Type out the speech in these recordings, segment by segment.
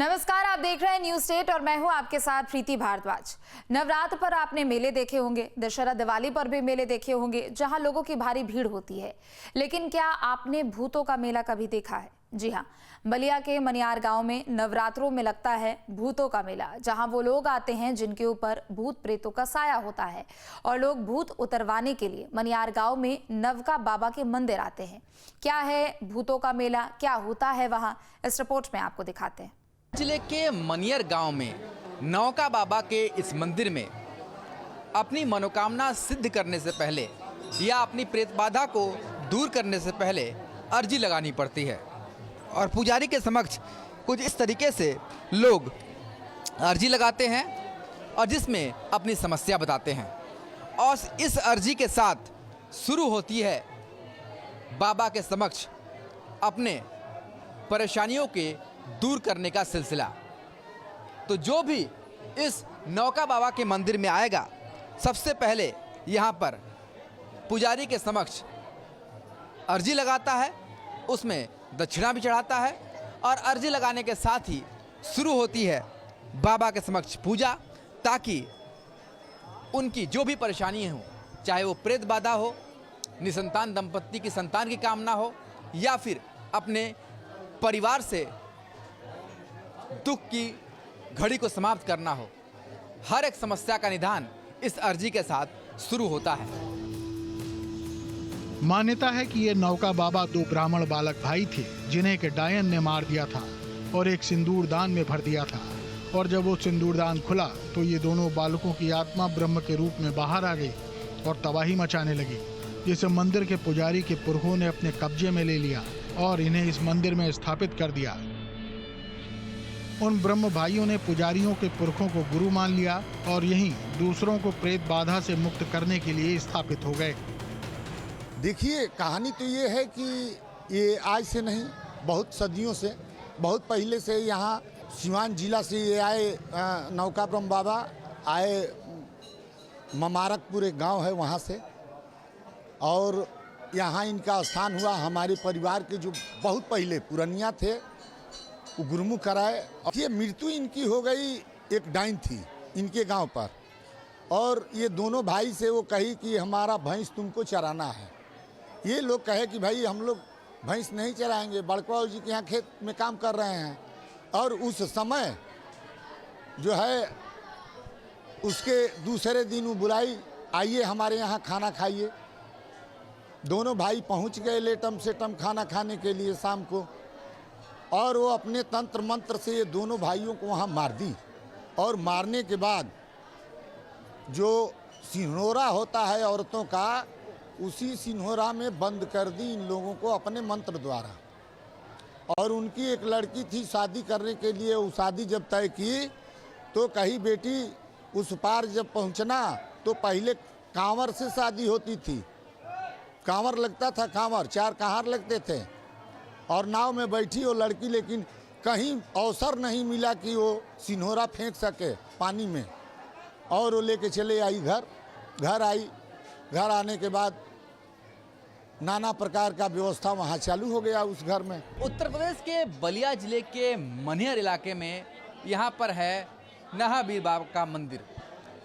नमस्कार, आप देख रहे हैं न्यूज स्टेट और मैं हूं आपके साथ प्रीति भारद्वाज। नवरात्र पर आपने मेले देखे होंगे, दशहरा दिवाली पर भी मेले देखे होंगे जहां लोगों की भारी भीड़ होती है। लेकिन क्या आपने भूतों का मेला कभी देखा है? जी हां, बलिया के मनियार गांव में नवरात्रों में लगता है भूतों का मेला, जहां वो लोग आते हैं जिनके ऊपर भूत प्रेतों का साया होता है और लोग भूत उतरवाने के लिए मनियार गांव में नवका बाबा के मंदिर आते हैं। क्या है भूतों का मेला, क्या होता है वहां, इस रिपोर्ट में आपको दिखाते हैं। जिले के मनियर गांव में नौका बाबा के इस मंदिर में अपनी मनोकामना सिद्ध करने से पहले या अपनी प्रेत बाधा को दूर करने से पहले अर्जी लगानी पड़ती है और पुजारी के समक्ष कुछ इस तरीके से लोग अर्जी लगाते हैं और जिसमें अपनी समस्या बताते हैं और इस अर्जी के साथ शुरू होती है बाबा के समक्ष अपने परेशानियों के दूर करने का सिलसिला। तो जो भी इस नौका बाबा के मंदिर में आएगा, सबसे पहले यहाँ पर पुजारी के समक्ष अर्जी लगाता है, उसमें दक्षिणा भी चढ़ाता है और अर्जी लगाने के साथ ही शुरू होती है बाबा के समक्ष पूजा, ताकि उनकी जो भी परेशानी हो, चाहे वो प्रेत बाधा हो, निसंतान दंपत्ति की संतान की कामना हो या फिर अपने परिवार से दुख की घड़ी को समाप्त करना हो, हर एक समस्या का निदान इस अर्जी के साथ शुरू होता है। मान्यता है कि ये नौका बाबा दो ब्राह्मण बालक भाई थे जिन्हें एक डायन ने मार दिया था और एक सिंदूर दान में भर दिया था, और जब वो सिंदूर दान खुला तो ये दोनों बालकों की आत्मा ब्रह्म के रूप में बाहर आ गई और तबाही मचाने लगी, जिसे मंदिर के पुजारी के पुरखों ने अपने कब्जे में ले लिया और इन्हें इस मंदिर में स्थापित कर दिया। उन ब्रह्म भाइयों ने पुजारियों के पुरखों को गुरु मान लिया और यहीं दूसरों को प्रेत बाधा से मुक्त करने के लिए स्थापित हो गए। देखिए, कहानी तो ये है कि ये आज से नहीं, बहुत सदियों से, बहुत पहले से यहाँ सिवान जिला से ये आए। नौका ब्रह्म बाबा आए, ममारकपुर एक गांव है वहाँ से, और यहाँ इनका स्थान हुआ। हमारे परिवार के जो बहुत पहले पुरनिया थे वो गुरुमुख कराए। ये मृत्यु इनकी हो गई, एक डाइन थी इनके गांव पर, और ये दोनों भाई से वो कही कि हमारा भैंस तुमको चराना है। ये लोग कहे कि भाई हम लोग भैंस नहीं चराएंगे, बड़कवा जी के यहाँ खेत में काम कर रहे हैं। और उस समय जो है उसके दूसरे दिन वो बुलाई, आइए हमारे यहाँ खाना खाइए। दोनों भाई पहुँच गए लेटम सेटम खाना खाने के लिए शाम को, और वो अपने तंत्र मंत्र से ये दोनों भाइयों को वहाँ मार दी। और मारने के बाद जो सिन्होरा होता है औरतों का, उसी सिन्होरा में बंद कर दी इन लोगों को अपने मंत्र द्वारा। और उनकी एक लड़की थी शादी करने के लिए, वो शादी जब तय की तो कही बेटी उस पार जब पहुँचना तो पहले कांवर से शादी होती थी। कांवर लगता था, कांवर 4 कहार लगते थे, और नाव में बैठी वो लड़की, लेकिन कहीं अवसर नहीं मिला कि वो सिन्होरा फेंक सके पानी में, और वो लेके चले आई घर आई। घर आने के बाद नाना प्रकार का व्यवस्था वहाँ चालू हो गया उस घर में। उत्तर प्रदेश के बलिया जिले के मनियर इलाके में यहाँ पर है नहाबीर बाबा का मंदिर,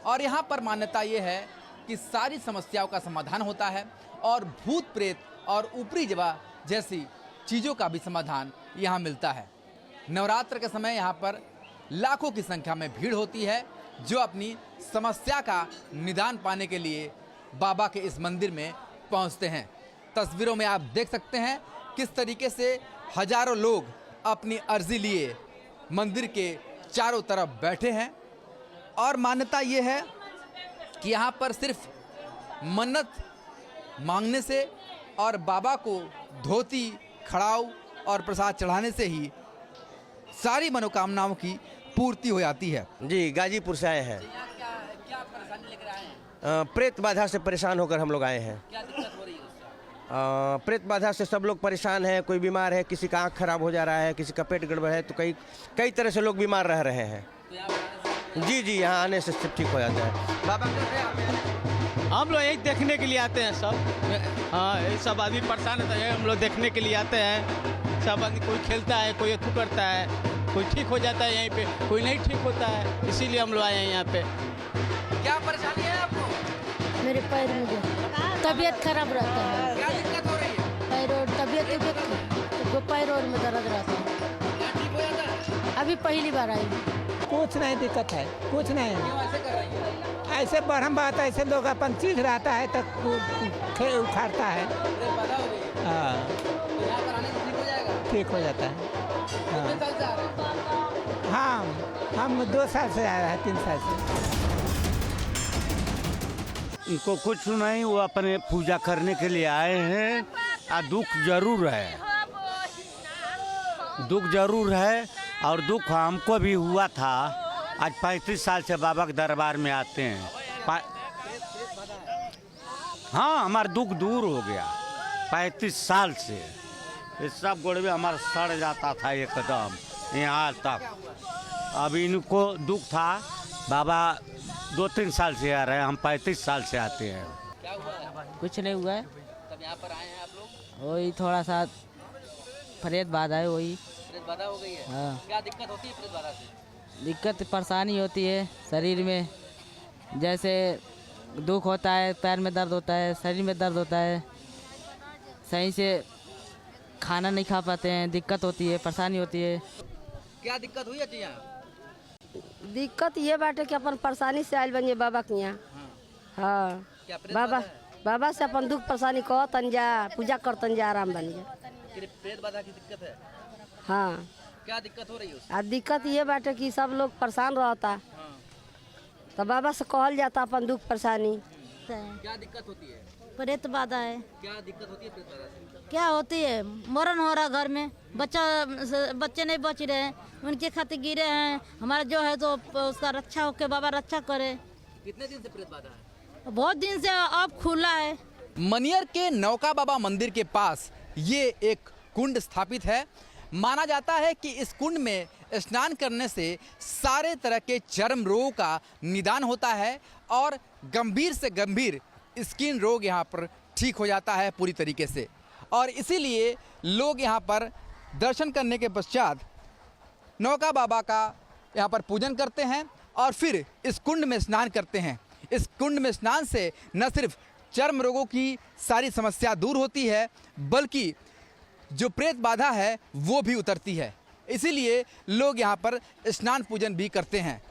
और यहाँ पर मान्यता ये है कि सारी समस्याओं का समाधान होता है और भूत प्रेत और ऊपरी जवा जैसी चीज़ों का भी समाधान यहाँ मिलता है। नवरात्र के समय यहाँ पर लाखों की संख्या में भीड़ होती है जो अपनी समस्या का निदान पाने के लिए बाबा के इस मंदिर में पहुँचते हैं। तस्वीरों में आप देख सकते हैं किस तरीके से हजारों लोग अपनी अर्जी लिए मंदिर के चारों तरफ बैठे हैं, और मान्यता ये है कि यहाँ पर सिर्फ मन्नत मांगने से और बाबा को धोती, खड़ाऊ और प्रसाद चढ़ाने से ही सारी मनोकामनाओं की पूर्ति हो जाती है। जी, गाजीपुर से आए हैं। क्या परेशानी लेकर आए हैं? प्रेत बाधा से परेशान होकर हम लोग आए हैं। क्या दिक्कत हो रही है? प्रेत बाधा से सब लोग परेशान हैं। कोई बीमार है, किसी का आँख खराब हो जा रहा है, किसी का पेट गड़बड़ है, तो कई तरह से लोग बीमार रह रहे हैं। जी, यहाँ आने से सब ठीक हो जाता है। बाबा कैसे हम लोग यही देखने के लिए आते हैं सब। हाँ, ये सब आदमी परेशान है तो हम लोग देखने के लिए आते हैं। सब आदमी, कोई खेलता है, कोई अथू करता है। कोई ठीक हो जाता है यहीं पे, कोई नहीं ठीक होता है, इसीलिए हम लोग आए हैं यहाँ पे। क्या परेशानी है आपको? मेरे पैर में जो तबीयत खराब रहता है, क्या दिक्कत हो रही है? पैर और तबीयत जो पैर और में दर्द रहता है। क्या ठीक हो जाता है? अभी पहली बार आई। कुछ नहीं दिक्कत है, कुछ नहीं। क्यों ऐसे कर रही है? ऐसे बरहम बात, ऐसे लोग अपन चीज रहता है तो खेल उखाड़ता है। प्रेत बाधा हो गई है। हाँ, तो यहाँ पर आने से ठीक हो जाएगा? ठीक हो जाता है। कितने साल से आ रहे हैं? हाँ, हम 2 साल से आ रहे हैं, 3 साल से। इनको कुछ नहीं, वो अपने पूजा करने के लिए आए हैं। दुख जरूर है, दुख जरूर है, और दुख हमको भी हुआ था। आज 35 साल से बाबा के दरबार में आते हैं। हाँ, हमारा दुख दूर हो गया 35 साल से। ये सब गोड़वे हमारा सड़ जाता था एकदम यहाँ तक। अब इनको दुख था, बाबा 2-3 साल से आ रहे हैं, हम 35 साल से आते हैं। कुछ नहीं हुआ है, तब यहाँ पर आए हैं आप लोग? वही थोड़ा सा प्रेत बाधा है, वही प्रेत बाधा हो गई है। हाँ। क्या दिक्कत होती है प्रेत बाधा से? दिक्कत परेशानी होती है शरीर में, जैसे दुख होता है, पैर में दर्द होता है, शरीर में दर्द होता है, सही से खाना नहीं खा पाते हैं, दिक्कत होती है, परेशानी होती है। क्या दिक्कत हुई है यहाँ? दिक्कत ये बाटे कि अपन परेशानी से आयल बनिए बाबा के यहाँ। हाँ, क्या प्रेत बाबा बाधा है? बाबा से अपन दुख परेशानी कह तन जा, पूजा कर तन जा, आराम बन जा। कि प्रेत बाधा की दिक्कत है? हाँ, क्या दिक्कत हो रही है उससे? आ दिक्कत ये बाटे कि सब लोग परेशान रहता, हाँ। तो बाबा से कहल जाता अपन दुख परेशानी। क्या दिक्कत होती है? प्रेत बाधा है। क्या दिक्कत होती है प्रेत बाधा से? क्या होती है, मरण हो रहा घर में, बच्चे नहीं बच रहे हैं, उनके खातिर गिरे हैं। हमारा जो है तो उसका रक्षा होके बाबा रक्षा करे। कितने दिन से प्रेत बाधा है? बहुत दिन से अब खुला है। मनियर के नौका बाबा मंदिर के पास ये एक कुंड स्थापित है। माना जाता है कि इस कुंड में स्नान करने से सारे तरह के चर्म रोगों का निदान होता है और गंभीर से गंभीर स्किन रोग यहाँ पर ठीक हो जाता है पूरी तरीके से। और इसीलिए लोग यहाँ पर दर्शन करने के पश्चात नौका बाबा का यहाँ पर पूजन करते हैं और फिर इस कुंड में स्नान करते हैं। इस कुंड में स्नान से न सिर्फ चर्म रोगों की सारी समस्या दूर होती है, बल्कि जो प्रेत बाधा है वो भी उतरती है। इसीलिए लोग यहाँ पर स्नान पूजन भी करते हैं।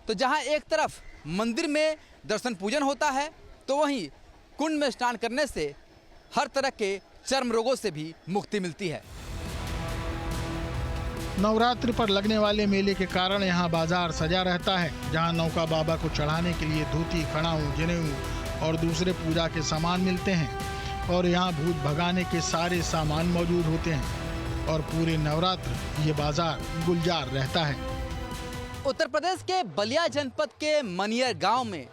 तो जहाँ एक तरफ मंदिर में दर्शन पूजन होता है, तो वहीं कुंड में स्नान करने से हर तरह के चर्म रोगों से भी मुक्ति मिलती है। नवरात्रि पर लगने वाले मेले के कारण यहाँ बाजार सजा रहता है, जहाँ नौका बाबा को चढ़ाने के लिए धोती, खड़ाऊ, जनेऊ और दूसरे पूजा के सामान मिलते हैं। और यहाँ भूत भगाने के सारे सामान मौजूद होते हैं और पूरे नवरात्र ये बाजार गुलजार रहता है। उत्तर प्रदेश के बलिया जनपद के मनियर गांव में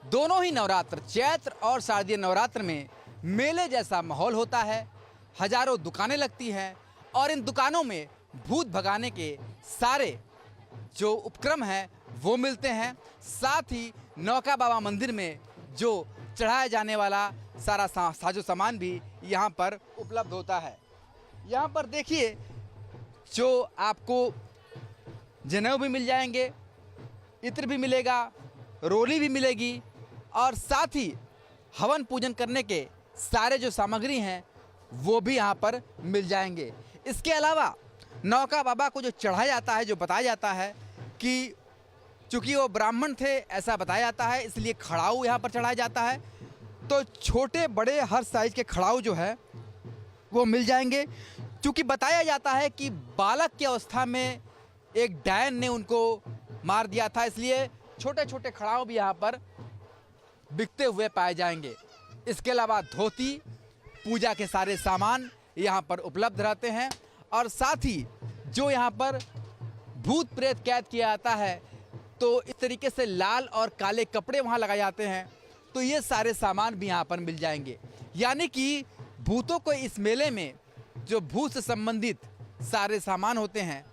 दोनों ही नवरात्र, चैत्र और शारदीय नवरात्र में मेले जैसा माहौल होता है। हजारों दुकानें लगती हैं और इन दुकानों में भूत भगाने के सारे जो उपक्रम हैं वो मिलते हैं। साथ ही नौका बाबा मंदिर में जो चढ़ाया जाने वाला सारा साजो सामान भी यहाँ पर उपलब्ध होता है। यहाँ पर देखिए, जो आपको जनेऊ भी मिल जाएंगे, इत्र भी मिलेगा, रोली भी मिलेगी और साथ ही हवन पूजन करने के सारे जो सामग्री हैं वो भी यहाँ पर मिल जाएंगे। इसके अलावा नौका बाबा को जो चढ़ाया जाता है, जो बताया जाता है कि चूँकि वो ब्राह्मण थे ऐसा बताया जाता है, इसलिए खड़ाऊ यहाँ पर चढ़ाया जाता है। तो छोटे बड़े हर साइज के खड़ाऊ जो है वो मिल जाएंगे। क्योंकि बताया जाता है कि बालक की अवस्था में एक डायन ने उनको मार दिया था, इसलिए छोटे छोटे खड़ाऊ भी यहाँ पर बिकते हुए पाए जाएंगे। इसके अलावा धोती, पूजा के सारे सामान यहाँ पर उपलब्ध रहते हैं और साथ ही जो यहाँ पर भूत प्रेत कैद किया जाता है, तो इस तरीके से लाल और काले कपड़े वहाँ लगाए जाते हैं, तो ये सारे सामान भी यहाँ पर मिल जाएंगे। यानी कि भूतों को इस मेले में जो भूत से संबंधित सारे सामान होते हैं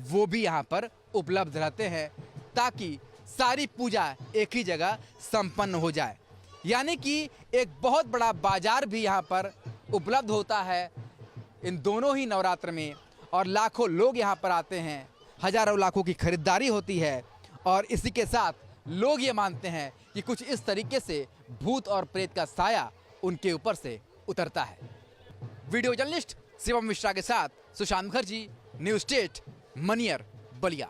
वो भी यहाँ पर उपलब्ध रहते हैं, ताकि सारी पूजा एक ही जगह संपन्न हो जाए। यानी कि एक बहुत बड़ा बाजार भी यहाँ पर उपलब्ध होता है इन दोनों ही नवरात्र में और लाखों लोग यहाँ पर आते हैं हजारों लाखों की खरीदारी होती है और इसी के साथ लोग ये मानते हैं कि कुछ इस तरीके से भूत और प्रेत का साया उनके ऊपर से उतरता है। वीडियो जर्नलिस्ट शिवम मिश्रा के साथ सुशांत मुखर्जी, न्यूज़ स्टेट, मनियर, बलिया।